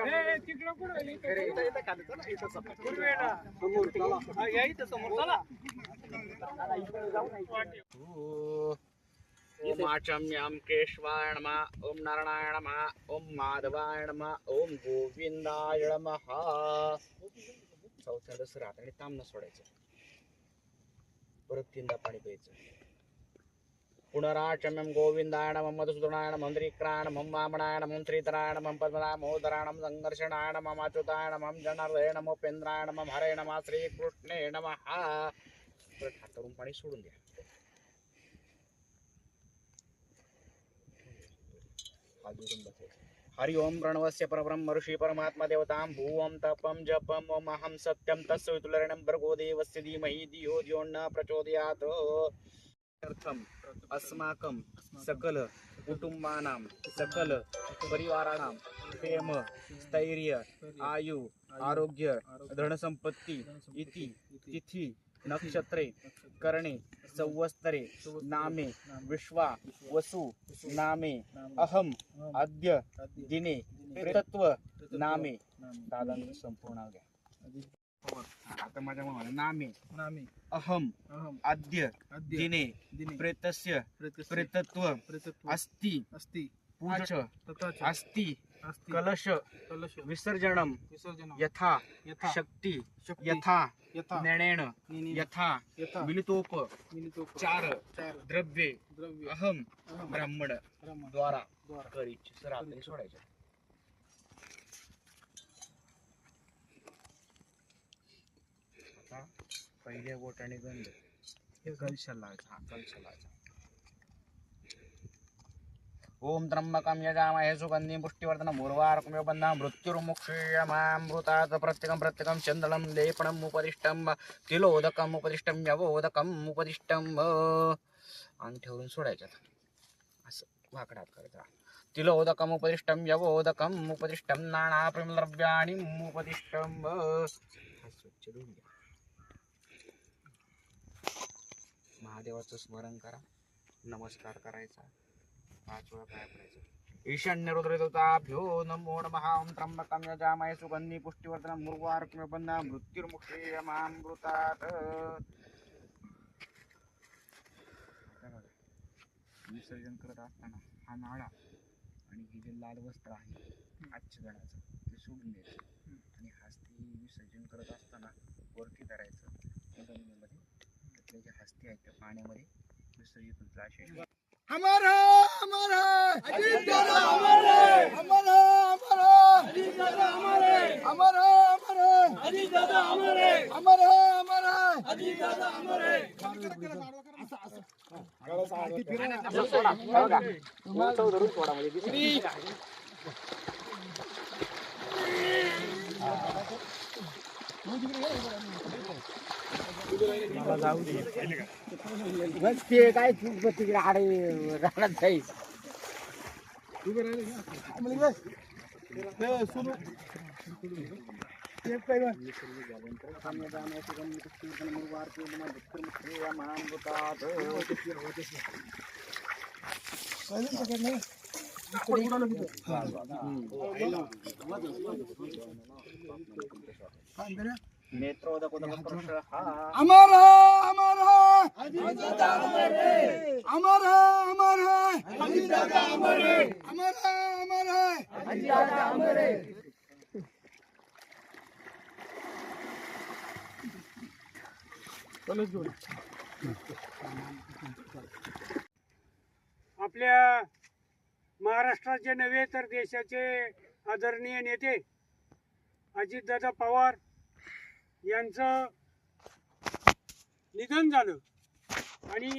ओम आचम्यम केशवाय नमः, ओम नारायणाय नमः, ओम माधवाय नमः, ओम गोविंदाय नमः. चौथ्यांदा सर हाताने तांब न सोडायचं. परत तीनदा पाणी प्यायचं. पुनराचम्यम गोविंदाय नमः, मधुसूदनाय नमः, मंत्रिक्राय नमः, वामनाय नमः, श्रीधराय नमः, पद्मनाय महोदराय नमः, संघर्षणाय नमः, अच्युताय नमः, जनार्दनाय नमः, उपेंद्राय नमः, हरे नमः, श्रीकृष्णे नमः. परत हातावरून पाणी सोडून द्या. हरि ओम प्रणवस्य परब्रह्म ऋषि परमात्मा देवतां भुवं तपं जपं ओम अहं सत्यं तस्य वितुलरणं भर्गो देवस्य धीमहि धियो यो न प्रचोदयात्. अस्माकं सकल कुटुंबानां सकल परिवाराणां प्रेम स्थैर्य आयु आरोग्य धनसंपत्ती इति तिथी नक्षत्रे करणे संवत्सरे नामे विश्वा वसु नामे अहम अद्य दिने प्रेतत्व नामे दादांचं संपूर्ण घ्या. आता माझ्या मनाला नामे नामे अहम अद्य दिने प्रेतस्य प्रेतत्व अस्ति पूज अस्ति कलश विसर्जनम यथा शक्ति यथा ज्ञानेन यथा मिलितोप चार द्रव्ये अहम ब्राह्मण द्वारा करीच. सर आपल्याला सोडायचं. आता पहिल्या बोटाने गंध कलशाला लावायचा. कलशाला लावायचा. ओम त्र्यंबकं यजामहे सुगंधिं पुष्टिवर्धनं उर्वारुकमिव बन्धनं मृत्युर्मुक्षीयमामृतात् प्रत्येकं चंदनं लेपनम् उपदिष्टं तिलोदकम् उपदिष्टं यवोदकम् उपदिष्टं. अंग ठेवून सोडायचं. असं वाकडात करायचं. तिलोदकम् उपदिष्टं यवोदकम् उपदिष्टं नानाप्रमिलद्रव्याणि उपदिष्टं. स्वच्छ धुवून घ्या. महादेवाचं स्मरण करा. नमस्कार करायचा. 5 वेळा पाय पडायचं. ईशान्य रुद्रदेवताभ्यो नमो नमः. ओम त्र्यंबकं यजामहे सुगंधिं पुष्टिवर्धनं उर्वारुकमिव बन्धनं मृत्युर्मुक्षीयमामृतात्. विसर्जन करत असताना हा नाळा आणि हे जे लाल वस्त्र आहे आच्छादनाचं ते सोडून द्यायचं आणि हस्ती विसर्जन करत असताना वरती धरायचं. जमिनीमध्ये त्यातले जे हस्ती आहेत त्या पाण्यामध्ये विसर्जित होतात. अमर है अमर है अजीत दादा अमर है अमर है अमर है अजीत दादा अमर है अमर है अमर है अजीत दादा अमर है अमर है अमर है अजीत दादा अमर है. बस ते काय तिकडे आडे राहणार जाईल. अमर है अमर है अजीत दादा अमर है अमर है अमर है अजीत दादा अमर है अमर है अमर है अजीत दादा अमर है. आपल्या महाराष्ट्राचे नव्हे तर देशाचे आदरणीय नेते अजितदादा पवार यांचं निधन झालं आणि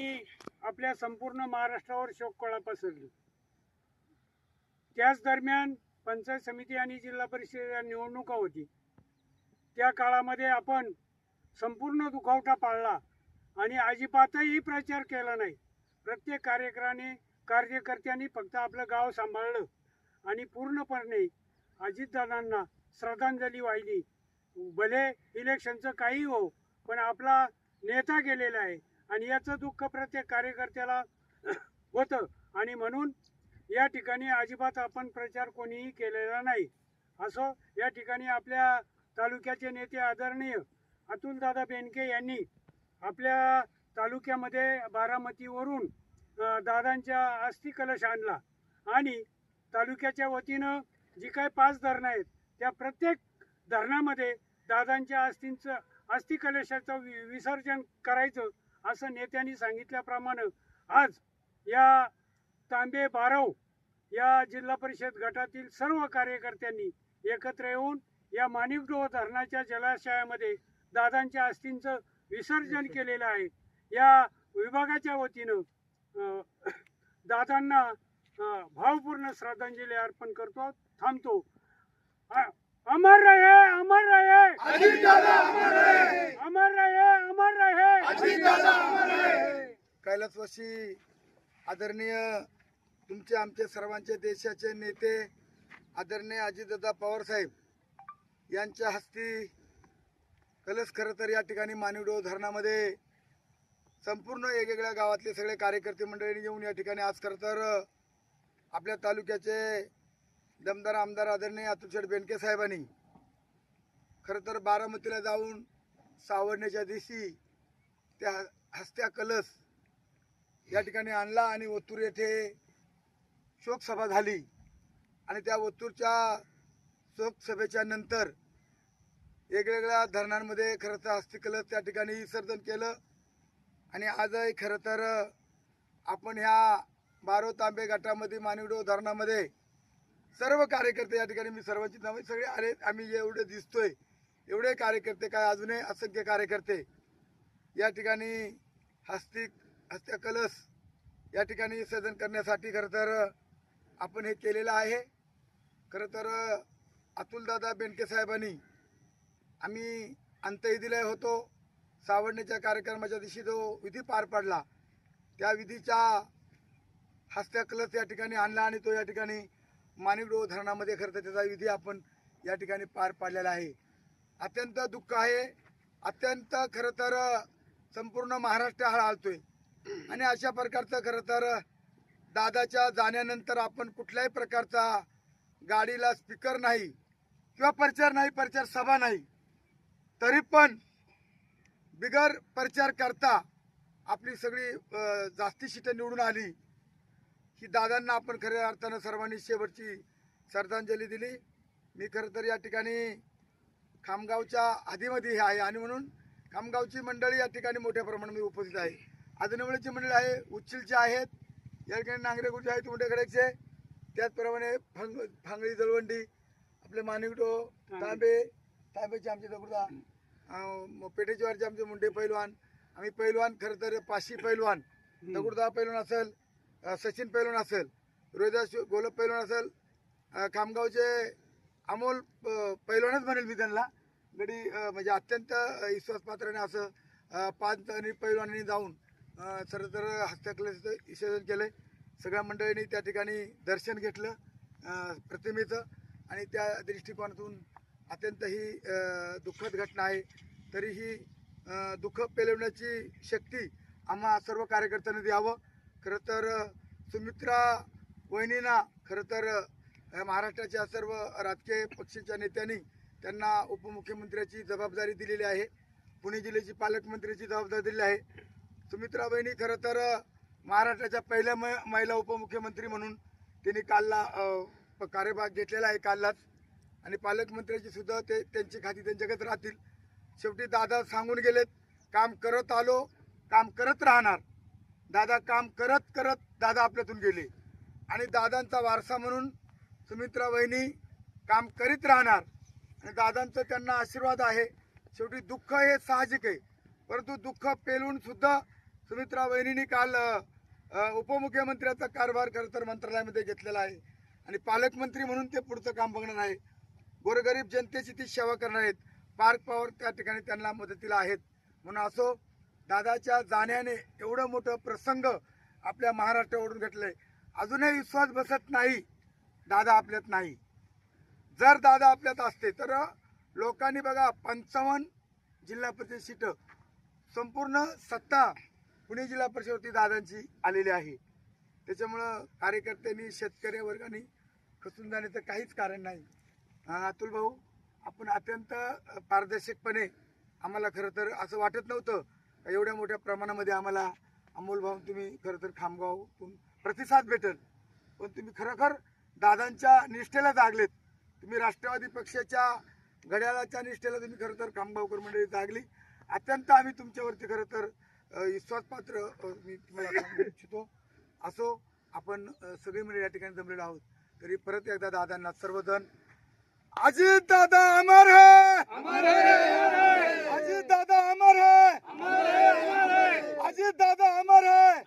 आपल्या संपूर्ण महाराष्ट्रावर शोककळा पसरली. त्याच दरम्यान पंचायत समिती आणि जिल्हा परिषद निवडणुका होती. त्या काळामध्ये आपण संपूर्ण दुखावटा पाळला आणि अजिबातही प्रचार केला नाही. प्रत्येक कार्यकर्त्यांनी फक्त आपलं गाव सांभाळलं आणि पूर्णपणे अजितदादांना श्रद्धांजली वाहिली. भले इलेक्शनचं काही हो, पण आपला नेता गेलेला आहे आणि याचं दुःख प्रत्येक कार्यकर्त्याला होतं आणि म्हणून या ठिकाणी अजिबात आपण प्रचार कोणीही केलेला नाही. असो, या ठिकाणी आपल्या तालुक्याचे नेते आदरणीय अतुलदादा बेनके यांनी आपल्या तालुक्यामध्ये बारामतीवरून दादांच्या अस्थि कलश आणला आणि तालुक्याच्या वतीनं जी काही 5 धरणं आहेत त्या प्रत्येक धरणामध्ये दादांच्या अस्थि कलशाचं विसर्जन करायचं असं नेत्यांनी सांगितल्याप्रमाणे आज या तांबे बारव या जिल्हा परिषद गटातील सर्व कार्यकर्त्यांनी एकत्र येऊन या माणिकडोह धरणाच्या जलाशयामध्ये दादांच्या अस्थींचं विसर्जन केलेलं आहे. या विभागाच्या वतीनं दादांना भावपूर्ण श्रद्धांजली अर्पण करतो. थांबतो. अमर रहे, अमर रहे अजितदादा, अमर रहे. अमर रहे, अमर रहे अजितदादा, अमर रहे. कैलासवासी आदरणीय तुमचे आमचे सर्वांचे देशाचे नेते आदरणीय अजितदादा पवार साहेब यांच्या हस्ती कलश खरं तर या ठिकाणी माणिकडोह धरणामध्ये संपूर्ण वेगवेगळ्या गावातले सगळे कार्यकर्ते मंडळी येऊन या ठिकाणी आज खरं तर आपल्या तालुक्याचे दमदार आमदार आदरणीय अतुलशेठ बेनके साहेबांनी खरं तर बारामतीला जाऊन सावरण्याच्या दिवशी त्या हस्त्या कलश या ठिकाणी आणला आणि ओतूर येथे शोकसभा झाली आणि त्या ओतूरच्या शोकसभेच्या नंतर वेगवेगळ्या धरणांमध्ये खरं तर अस्थि कलश त्या ठिकाणी विसर्जन केलं आणि आजही खरं तर आपण ह्या बारो तांबे गटामध्ये माणिकडोह धरणामध्ये सर्व कार्यकर्ते या ठिकाणी मी सर्वांची नावे सगळे आले. आम्ही एवढे दिसतोय एवढे कार्यकर्ते काय अजूनही असंख्य कार्यकर्ते या ठिकाणी हस्त्या कलश या ठिकाणी विसर्जन करण्यासाठी खरं तर आपण हे केलेलं आहे. खरं तर अतुलदादा बेनके साहेबांनी आम्ही अंत्यविधीला होतो. सावरण्याच्या कार्यक्रमाच्या दिवशी जो विधी पार पडला त्या विधीच्या हस्त्या कलश या ठिकाणी आणला आणि तो या ठिकाणी माणिकडोह धरणामध्ये खरं तर त्याचा विधी आपण या ठिकाणी पार पाडलेला आहे. अत्यंत दुःख आहे. अत्यंत खरं तर संपूर्ण महाराष्ट्र हळहळतोय आणि अशा प्रकारचं खरं तर दादाच्या जाण्यानंतर आपण कुठल्याही प्रकारचा गाडीला स्पीकर नाही किंवा प्रचार नाही, प्रचार सभा नाही, तरी पण बिगर प्रचार करता आपली सगळी जास्ती सीटं निवडून आली की दादांना आपण खऱ्या अर्थानं सर्वांनी शेवटची श्रद्धांजली दिली. मी खरं तर या ठिकाणी खामगावच्या आधीमध्ये आहे आणि म्हणून खामगावची मंडळी या ठिकाणी मोठ्या प्रमाणात उपस्थित आहे. आदनवळीची मंडळी आहे, उच्चिलचे आहेत, या ठिकाणी नांगरेगुडचे आहेत, उंडेखड्याचे, त्याचप्रमाणे फांगळी जळवंडी, आपले माणिकडोह, तांबेचे आमचे दगडा, पेठेजीवारचे आमचे मुंडे पैलवान, आम्ही पैलवान खरं तर पाशी पैलवान, दगडदा पैलवान असेल, सचिन पैलवान असेल, रोहिदास गोलप पैलवान असेल, खामगावचे अमोल पैलवानच म्हणेल मी त्यांना, गडी म्हणजे अत्यंत विश्वासपात्राने असं 5 पैलवानांनी जाऊन खरं तर हस्तकलेचं विसर्जन केलं. सगळ्या मंडळींनी त्या ठिकाणी दर्शन घेतलं प्रतिमेचं आणि त्या दृष्टिकोनातून अत्यंत ही दुःखद घटना आहे. तरीही दुःख पेलवण्याची शक्ती आम्हा सर्व कार्यकर्त्यांना द्यावं. खरं तर सुमित्रा वहिनींना खरं तर महाराष्ट्राच्या सर्व राजकीय पक्षाच्या नेत्यांनी त्यांना उपमुख्यमंत्र्याची जबाबदारी दिलेली आहे, पुणे जिल्ह्याची पालकमंत्र्याची जबाबदारी दिलेली आहे. सुमित्रा वहिनी खरं तर महाराष्ट्राच्या पहिल्या महिला उपमुख्यमंत्री म्हणून त्यांनी कालला कार्यभाग घेतलेला आहे काललाच आणि पालकमंत्र्याची सुद्धा ते त्यांची खाती त्यांच्याकडे राहतील. शेवटी दादा सांगून गेलेत, काम करत आलो, काम करत राहणार. दादा काम करत करत दादा आपल्यातून गेले आणि दादांचा वारसा म्हणून सुमित्रा वहिनी काम करीत राहणार आणि दादांचं त्यांना आशीर्वाद आहे. शेवटी दुःख हे साहजिक आहे, परंतु दुःख पेलून सुद्धा सुमित्रा वहिनींनी काल उपमुख्यमंत्र्याचा कारभार खरं तर मंत्रालयामध्ये घेतलेला आहे आणि पालकमंत्री म्हणून ते पुढचं काम बघणार आहे. गोरगरीब जनतेची ती सेवा करणार आहेत. पार्क पॉवर त्या ठिकाणी त्यांना मदतीला आहेत. म्हणून असो, दादाच्या जाण्याने एवढं मोठं प्रसंग आपल्या महाराष्ट्रावरून घडलंय. अजूनही विश्वास बसत नाही दादा आपल्यात नाही. जर दादा आपल्यात असते तर लोकांनी बघा 55 जिल्हा परिषद सीट संपूर्ण सत्ता पुणे जिल्हा परिषदेवरती दादांची आलेली आहे. त्याच्यामुळं कार्यकर्त्यांनी शेतकरी वर्गाने खचून जाण्याचं काहीच कारण नाही. अतुल भाऊ, आपण अत्यंत पारदर्शकपणे, आम्हाला खरं तर असं वाटत नव्हतं का एवढ्या मोठ्या प्रमाणामध्ये आम्हाला अमोल भाऊ तुम्ही खरं तर खामगावतून प्रतिसाद भेटेल, पण तुम्ही खरोखर दादांच्या निष्ठेला जागलेत. तुम्ही राष्ट्रवादी पक्षाच्या घड्याळाच्या निष्ठेला तुम्ही खरं तर खामगावकर मंडळी जागली. अत्यंत आम्ही तुमच्यावरती खरं तर विश्वासपात्र मी तुम्हाला सांगू इच्छितो. असो, आपण सगळी मंडळी या ठिकाणी जमलेलो आहोत. तरी परत एकदा दादांना सर्वजण अजित दादा अमर है, अजित दादा अमर है, अजित दादा अमर है.